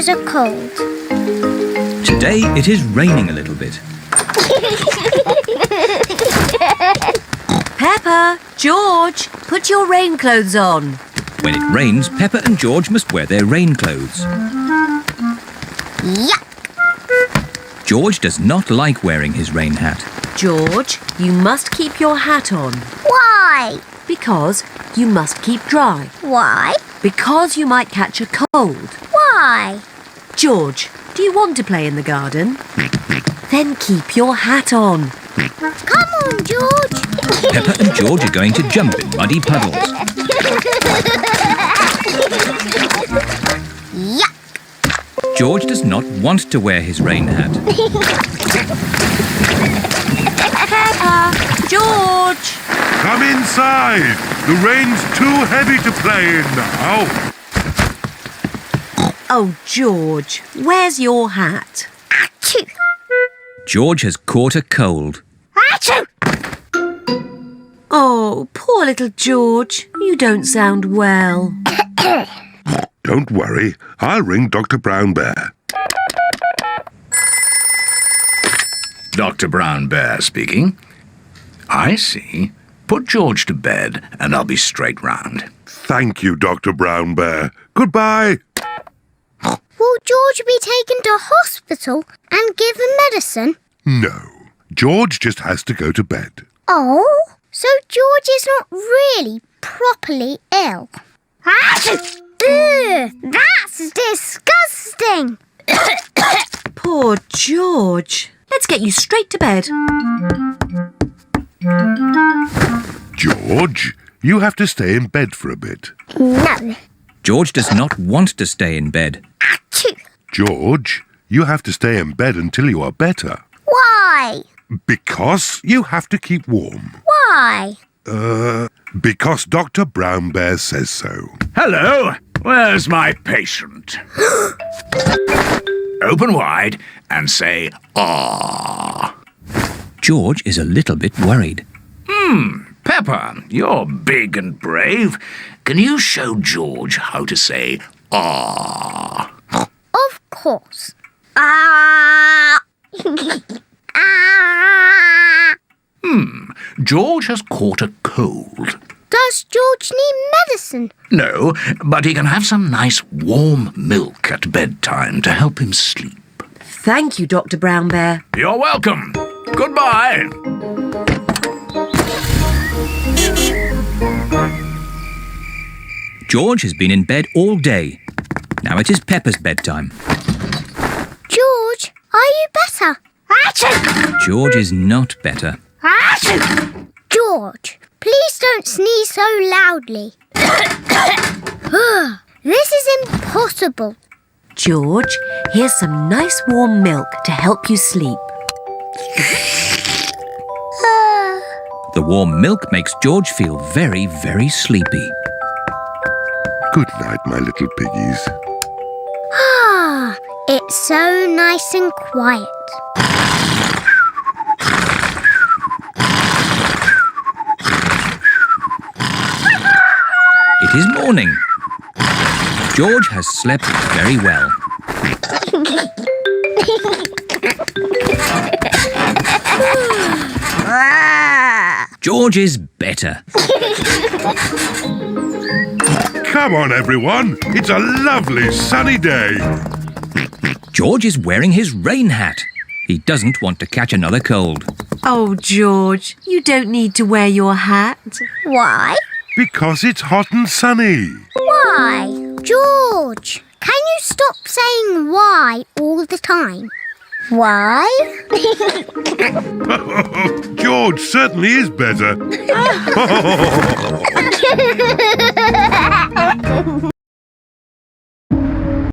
catches a cold. Today it is raining a little bit. Peppa, George, put your rain clothes on. When it rains, Peppa and George must wear their rain clothes. Yuck! George does not like wearing his rain hat. George, you must keep your hat on. Why? Because you must keep dry. Why? Because you might catch a cold. Why? George, do you want to play in the garden? Then keep your hat on. Come on, George. Peppa and George are going to jump in muddy puddles. Yuck! George does not want to wear his rain hat. Peppa, George! Come inside. The rain's too heavy to play in now. Oh, George, where's your hat? Achoo! George has caught a cold. Achoo! Oh, poor little George. You don't sound well. Don't worry. I'll ring Dr. Brown Bear. Dr. Brown Bear speaking. I see. Put George to bed and I'll be straight round. Thank you, Dr. Brown Bear. Goodbye. Will George be taken to hospital and given medicine? No. George just has to go to bed. Oh, so George is not really properly ill. Achoo! Ugh, that's disgusting. Poor George. Let's get you straight to bed. George, you have to stay in bed for a bit. No. George does not want to stay in bed. Achoo! George, you have to stay in bed until you are better. Why? Because you have to keep warm. Why? Because Dr. Brown Bear says so. Hello, where's my patient? Open wide and say, "Ah." George is a little bit worried. Peppa, you're big and brave. Can you show George how to say, "Ah"? Of course. Ah! Ah! George has caught a cold. Does George need medicine? No, but he can have some nice warm milk at bedtime to help him sleep. Thank you, Dr. Brown Bear. You're welcome. Goodbye. George has been in bed all day. Now it is Peppa's bedtime. George, are you better? Achoo! George is not better. Achoo! George, please don't sneeze so loudly. This is impossible. George, here's some nice warm milk to help you sleep. The warm milk makes George feel very, very sleepy. Good night, my little piggies. Ah, it's so nice and quiet. It is morning. George has slept very well. George is better. Come on, everyone. It's a lovely sunny day. George is wearing his rain hat. He doesn't want to catch another cold. Oh, George, you don't need to wear your hat. Why? Because it's hot and sunny. Why? George, can you stop saying why all the time? Why? George certainly is better.